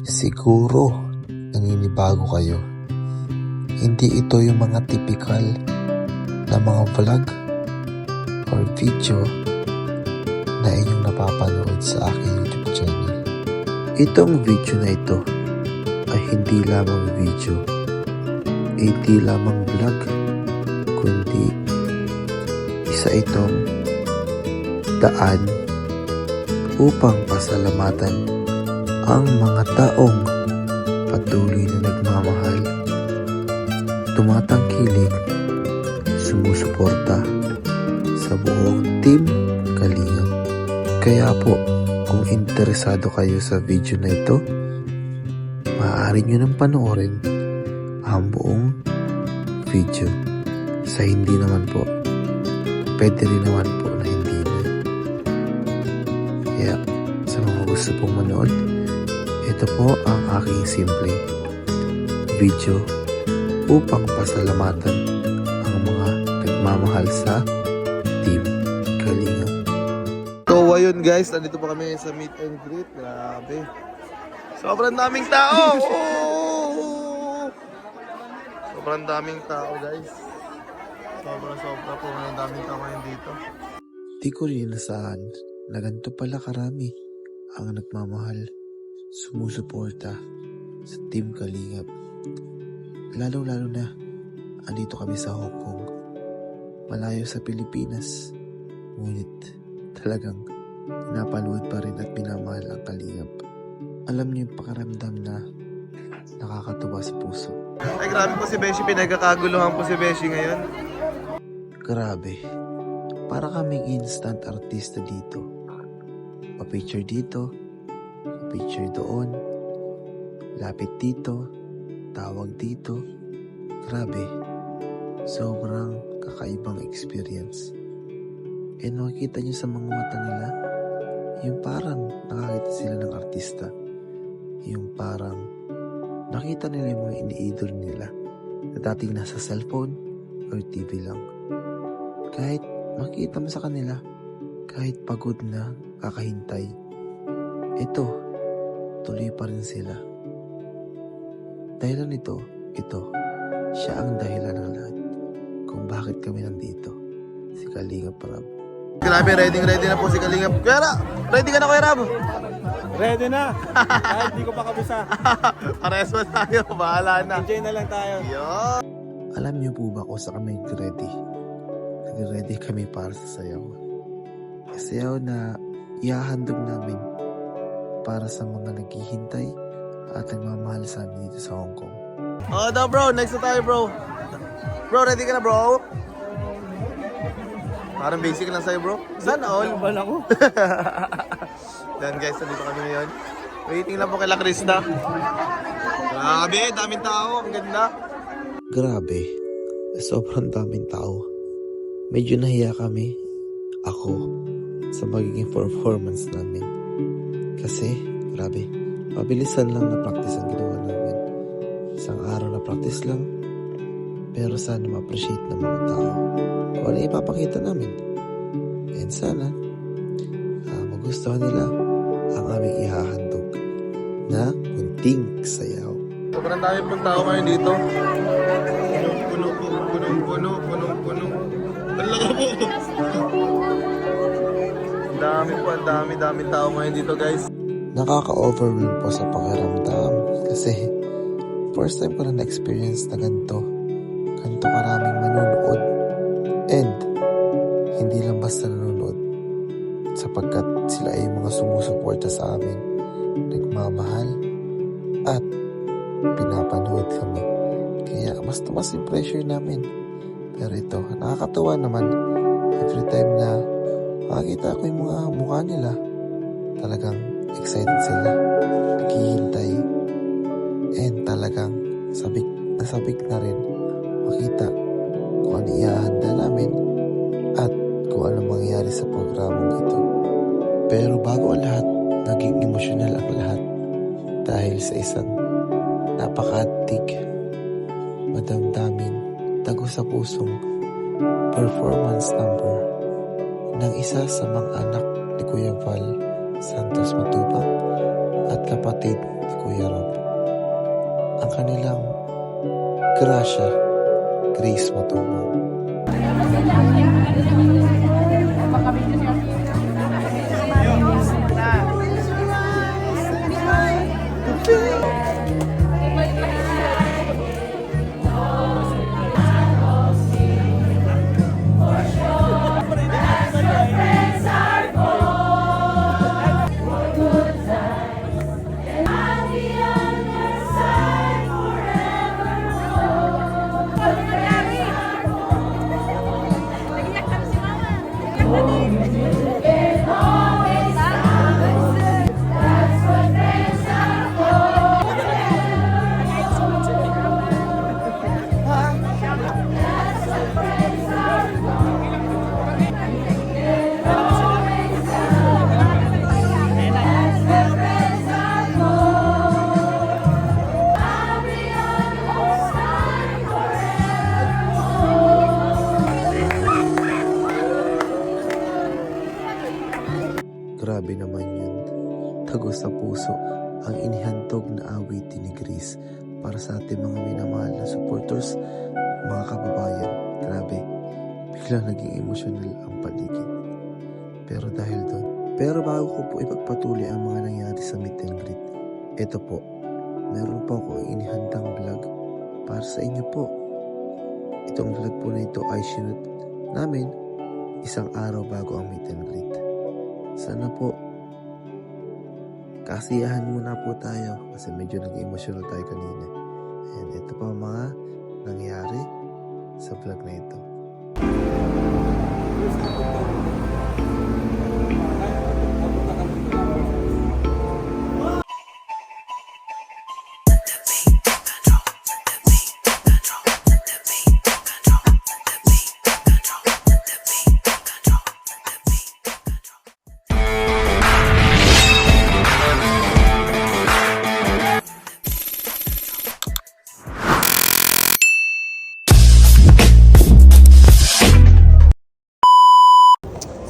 Siguro naninibago kayo. Hindi ito yung mga typical na mga vlog or video na inyong napapanood sa aking YouTube channel. Itong video na ito ay hindi lamang video, hindi lamang vlog, kundi isa itong daan upang pasalamatan ang mga taong patuloy na nagmamahal, tumatangkilik, sumusuporta sa buong Team Kalingap. Kaya po, kung interesado kayo sa video na ito, maaari nyo nang panoorin ang buong video. Sa hindi naman po, pwede rin naman po na hindi na. Kaya sa mga gusto pong manood, ito po ang aking simple video upang pasalamatan ang mga nagmamahal sa Team Kalingap. So ayun guys, nandito po kami sa meet and greet. Grabe, sobrang daming tao. Sobrang daming tao guys. Sobra po ng daming tao ngayon dito. Di ko rin inasahan na ganito pala karami ang nagmamahal, sumusuporta sa Team Kalingap. Lalo na andito kami sa Hong Kong, malayo sa Pilipinas, ngunit talagang pinapanood pa rin at minamahal ang Kalingap. Alam niyo yung pakaramdam na nakakatuwa sa puso. Ay grabe po si Beshi, pinagkakaguluhan po si Beshi ngayon. Grabe, para kaming instant artista dito. Pa-picture dito, pa-picture doon, lapit dito, tawag dito. Grabe, sobrang kakaibang experience. And makikita nyo sa mga mata nila, yung parang nakakita sila ng artista. Yung parang nakita nila yung mga ini-idol nila na dating nasa cellphone or TV lang. Kahit makita mo sa kanila, kahit pagod na kakahintay, ito, tuloy pa rin sila. Dahilan nito, siya ang dahilan ng lahat kung bakit kami nandito. Si Kalingap Rab. Grabe, ready na po si Kalingap. Kuya Rab, ready ka na Kuya Rab? Ready na! Kahit di ko pa kabisa. Parehas ba tayo? Bahala na. Enjoy na lang tayo. Yo! Alam niyo po ba kung saan kami ready? Nag-ready kami para sa sayaw. Sayaw na ihahandog namin para sa mga naghihintay at nagmamahal sa amin dito sa Hong Kong. Oh, daw bro, next na tayo bro. Bro, ready ka na bro? Parang basic lang sa'yo bro. Sana all. Bala ko. Then guys, nandito kami ngayon. Waiting lang po kay La Krista. Grabe, daming tao. Ang ganda. Grabe, sobrang daming tao. Medyo nahiya kami, ako, sa magiging performance namin. Kasi, grabe, mabilisan lang na practice ang ginawa namin. Isang araw na practice lang, pero sana ma-appreciate ng mga tao kung ano ipapakita namin. And sana, magustuhan nila ang aming ihahandog na munting sayaw. Sobrang dami pong tao ngayon dito. Puno. Ang daming tao ngayon dito guys. Nakaka-overwhelm po sa pakiramdam kasi first time ko na na-experience na ganito karaming manonood, and hindi lang basta nanonood sapagkat sila ay mga sumusuporta sa amin, nagmamahal at pinapanood kami, kaya mas tumas yung pressure namin. Pero ito, nakakatuwa naman every time na makikita ko yung mga mukha nila, talagang excited sila, naghihintay, and talagang sabik na rin makita kung ano ihahanda namin at kung ano mangyayari sa programang ito. Pero bago ang lahat, naging emosyonal ang lahat dahil sa isang napakatig, madamdamin, tago sa pusong performance number ng isa sa mga anak ni Kuya Val Santos Matubang at kapatid ni Kuya Rob. Ang kanilang grasya, Grace Matubang. Grabe naman yun. Tagos sa puso ang inihantog na awitin ni Grace para sa ating mga minamahal na supporters, mga kababayan. Grabe, biglang naging emosyonal ang paligid. Pero dahil doon, pero bago ko po ipagpatuloy ang mga nangyari sa meet and greet, ito po, meron po ako inihandang vlog para sa inyo po. Itong vlog po na ito ay sinut namin isang araw bago ang meet and greet. Sana po, kasiyahan muna po tayo kasi medyo nag-emotional tayo kanina. And ito pa ang mga nangyari sa vlog na ito.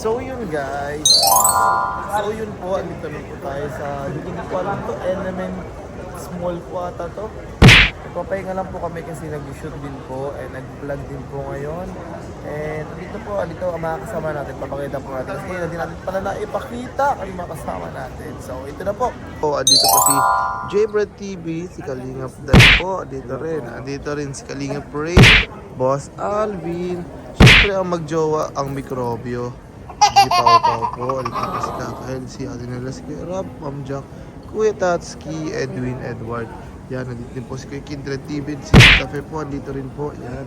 So yun guys, so yun po, andito na po tayo sa, hindi ko alam to, Element Small po ata to. Nagpapahinga lang po kami kasi nag-shoot din po and nag-vlog din po ngayon. And dito po, dito ang mga kasama natin, papakita po natin kasi hindi natin pala naipakita ang mga kasama natin. So ito na po. So andito po si J-Brad TV, si Kalingap Dan po, andito rin si Kalingap Ray, Boss Alvin, syempre ang magjowa, ang mikrobyo. Si Pao po, alito po si Kakael, si Adinala, si Kuya Rob, Ma'am Jack, Kuya Tatsuki, Edwin, Edward. Yan, nandito din po si Kuya Kindred TV, si Cafe po, andito rin po. Yan.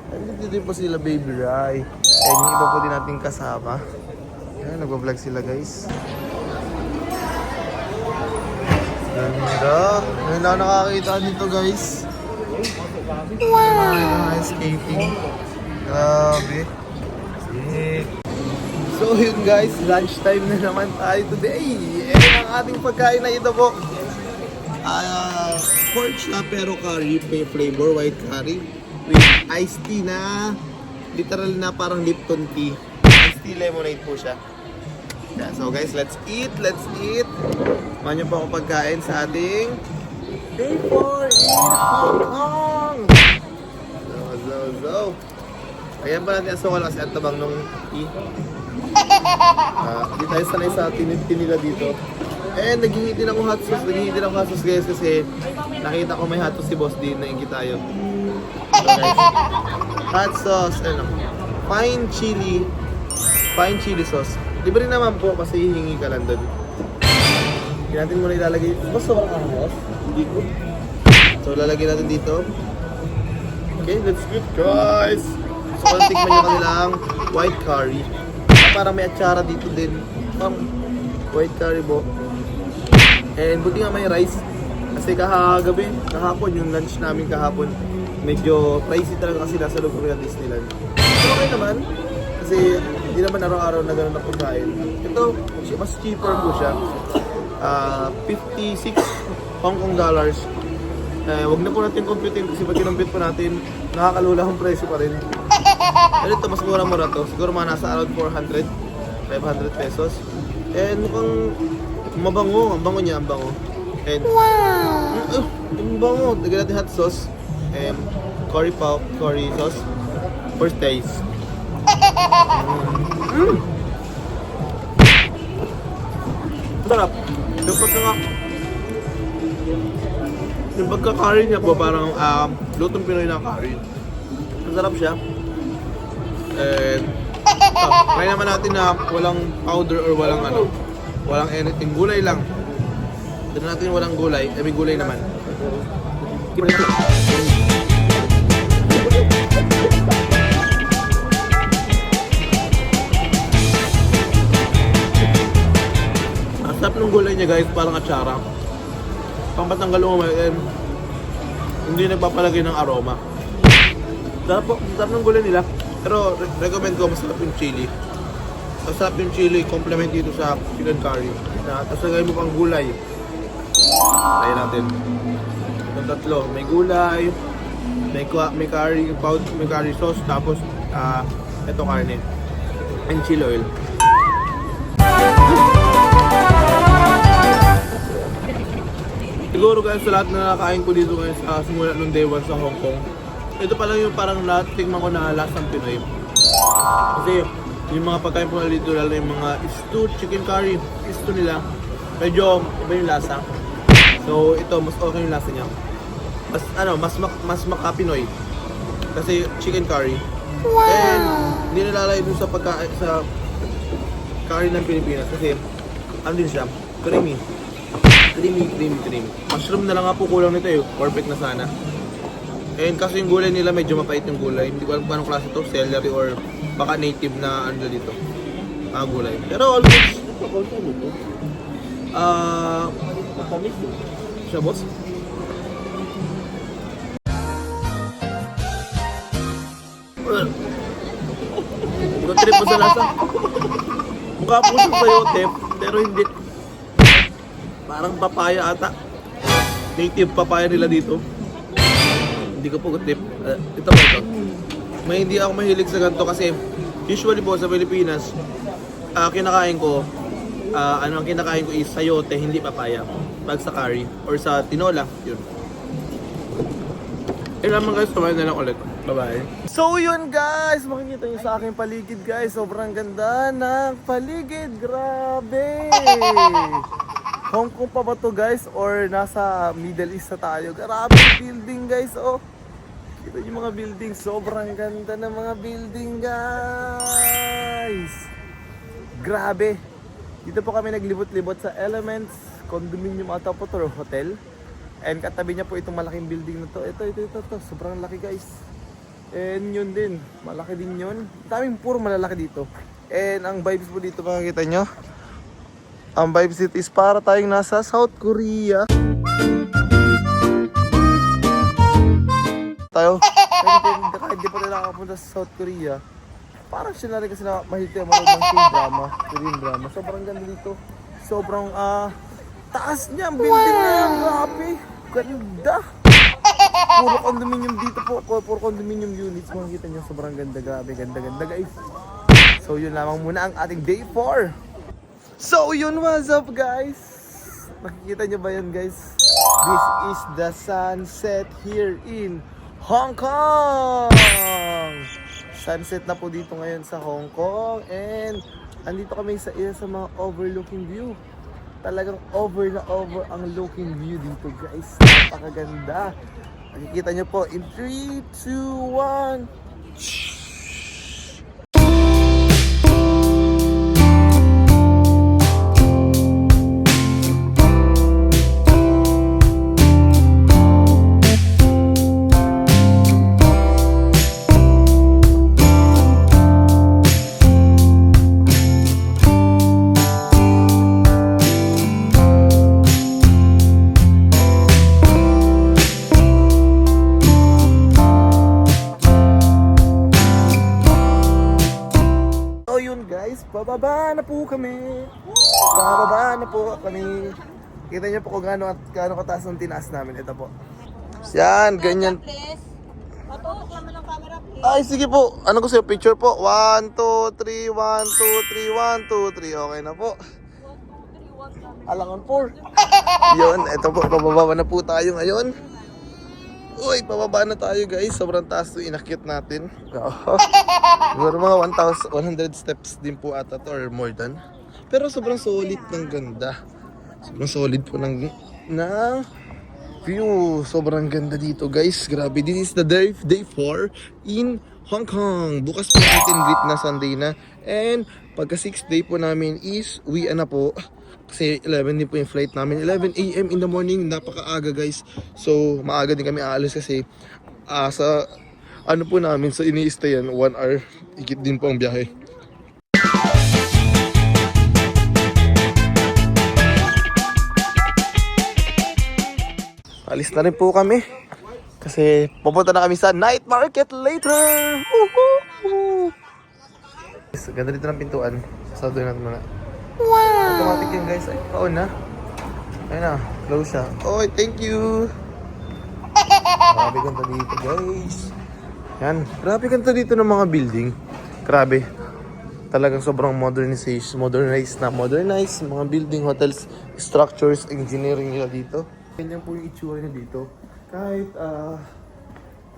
Nandito din po sila Baby Rai. And yung iba po din nating kasama. Yan, nagbablog sila guys. Ganda. Ngayon na nakakita dito guys. Wow! Skating. Grabe. Sick. So yun guys, lunchtime na naman tayo today. And ang ating pagkain na ito po, pork na pero curry, may flavor, white curry with iced tea na literal na parang Lipton tea. Iced tea lemonade po siya. Yeah, so guys, let's eat. Manyo po ako pagkain sa ating day 4 in Hong Kong. So. Ayan pa natin asukal kasi ang tabang nung tea. Hindi tayo sanay sa tinila dito. And naghihitin ako hot sauce guys kasi nakita ko may hot sauce si Boss din, naingit tayo. So guys, hot sauce, fine chili sauce. Libre naman po kasi hihingi ka lang doon. Hindi natin muna ilalagay. Boss, sobrang ahos? Hindi ko. So lalagyan natin dito. Okay, let's go guys! So kung tikman nyo kanilang white curry. Parang may atsara dito din. Parang white curry po. And buti nga may rice. Kasi kahapon yung lunch namin kahapon, medyo pricey talaga kasi nasa loob kami ng Disneyland. So okay naman. Kasi hindi naman araw-araw na gano'n na pagkain. Ito, mas cheaper po siya. 56 Hong Kong dollars. Wag na po natin computein kasi pag kinumpute po natin, nakakalula ang presyo pa rin. Pero ito, mas mura-mura to. Siguro mga nasa around 500 pesos. And mukhang mabango. Ang bango niya, ang bango. And, wow! Ang bango. Lagyan natin hot sauce. And curry sauce. First taste. Sarap. Yung pagka-curry niya po parang lutong Pinoy na curry. Masarap siya. And try naman natin na walang powder or walang anything. Gulay lang. Tignan natin walang gulay. May gulay naman. Ang sarap ng gulay niya guys, parang atsara. Pampatanggal umay, hindi nagpapalagay ng aroma. Sarap ng gulay nila. Pero recommend ko, masarap yung chili. Masarap yung chili, complement dito sa chicken curry. Tapos lagay mo pang gulay. Try natin. Itong tatlo, may gulay, may curry sauce, tapos ito karne. And chili oil. Siguro guys, sa lahat na nakakain ko dito ngayon sa simula nung day 1 sa Hong Kong, ito pa lang yung parang tingnan ko na lasang Pinoy. Kasi yung mga pagkain po na dito, lalo yung mga stew, chicken curry, stew nila, medyo iba yung lasa. So ito, mas okay yung lasa niya. Mas maka-Pinoy. Kasi chicken curry. Wow! And hindi nalalay dun sa curry ng Pilipinas kasi ano din siya, creamy. Mushroom na lang nga po kulang nito eh. Perfect na sana. And kasi yung gulay nila medyo mapait yung gulay. Hindi ko alam kung anong klase ito, celery or baka native na ano dito. Gulay. Pero almost matamis siya, boss. Ito trip mo sa lasa. Mukha po siya sayote, pero hindi. Parang papaya ata. Native papaya nila dito. Hindi ko po tip. Ito po ito. May hindi ako mahilig sa ganito kasi usually po sa Pilipinas, kinakain ko, ang kinakain ko is sayote, hindi papaya. Pag sa curry or sa tinola, yun. Naman guys, tumayo na lang ulit. Bye-bye. So yun guys, makikita nyo sa aking paligid guys. Sobrang ganda ng paligid. Grabe! Hong Kong pa ba to guys? Or nasa Middle East na tayo? Grabe building guys, oh. Kita yung mga building. Sobrang ganda ng mga building guys. Grabe. Dito po kami naglibot-libot sa Elements Condominium ata po to, hotel. And katabi niya po itong malaking building na to. Ito. Sobrang laki guys. And yun din. Malaki din yun. Daming puro malalaki dito. And ang vibes po dito makikita nyo. Ang vibes dito is para tayong nasa South Korea. Tayo. Kahit di pa tayo nakapunta sa South Korea. Parang siya na rin kasi na mahilig tayo manood ng Korean drama. Sobrang ganda dito. Sobrang taas niya. Ang building na yan. Grabe. Ganda. Puro condominium dito po. Puro condominium units. Makikita nyo. Sobrang ganda. Grabe. Ganda guys. So yun lamang muna ang ating day 4. So yun, what's up guys? Nakikita nyo ba yun guys? This is the sunset here in Hong Kong! Sunset na po dito ngayon sa Hong Kong. And andito kami sa isa sa mga overlooking view. Talagang over ang looking view dito guys. Napakaganda. Nakikita nyo po in 3, 2, 1. Bababa na po kami. Kita niyo po kung gaano kataas ang tinaas namin. Ito po. Yan, ganyan. Matutok naman ang camera, please. Ay, sige po. Ano ko sa'yo? Picture po. 1, 2, 3, 1, 2, 3, 1, 2, 3. Okay na po. Alangan 4. Yun, eto po, pababa na po tayo ngayon. Uy, pababa na tayo guys. Sobrang taas to, inakyat natin. Siguro mga 1,100 steps din po ata to or more than. Pero sobrang solid ng ganda. Sobrang solid po ng view. Sobrang ganda dito guys. Grabe, this is the day 4 in Hong Kong. Bukas po natin greet na Sunday na. And pagka 6th day po namin is uwi na po. Kasi 11 din po yung flight namin. 11 AM in the morning. Napakaaga guys. So maaga din kami aalis kasi sa ano po namin. So ini-stay yan 1 hour. Ikit din po ang biyahe. Alis na rin po kami. Kasi pupunta na kami sa night market later. Woohoo! Ganda dito ng pintuan. Sasaduhin natin muna. Wow! Automatic yun guys. Ay, paon na. Ayun na. Close siya. Oh, thank you! Grabe ganda dito guys. Yan. Grabe ganda dito ng mga building. Grabe. Talagang sobrang modernized mga building, hotels, structures, engineering nila dito. Ganyan po yung itsura niya dito. Kahit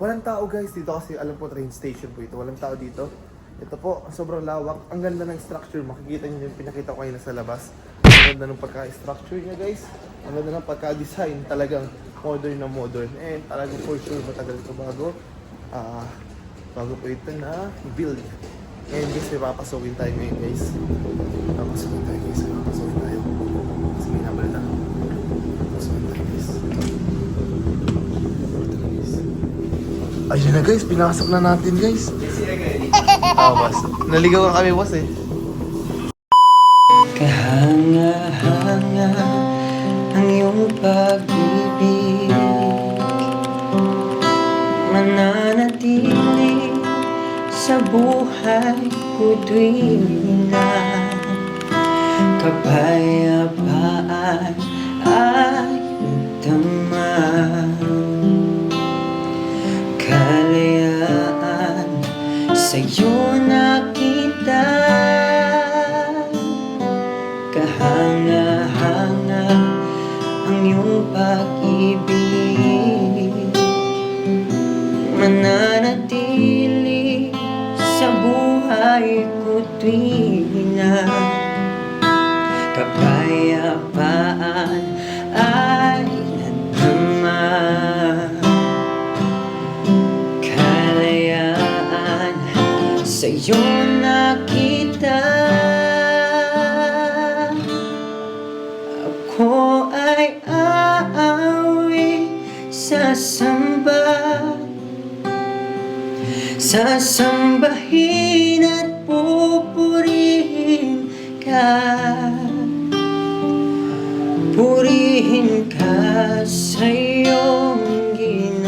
walang tao guys dito kasi alam po train station po ito. Walang tao dito. Ito po, sobrang lawak. Ang ganda ng structure. Makikita niyo yung pinakita ko kayo sa labas. Ang ganda ng pagka-structure niya guys. Ang ganda ng pagka-design. Talagang modern na modern. And talagang for sure matagal ito bago po ito na build. And guys, may papasukin tayo ngayon guys. Papasukin tayo. Kasi may nabalita. Papasukin tayo guys. Ayun na guys, pinasok na natin guys. Boss. Naligaw ka kami boss eh. Kahanga-hanga ang iyong pag-ibig, mananatili sa buhay ko tuwing na kapayapaan ay nagdamag, kalayaan sa'yo nakita. Kahanga-hanga ang iyong pag-ibig, mananatili sa buhay ko tuwing na kapayapaan ay nadama, kalayaan sa'yo nakita. Ako ay aawi, sasambahin at pupurihin ka sa iyong ginawa.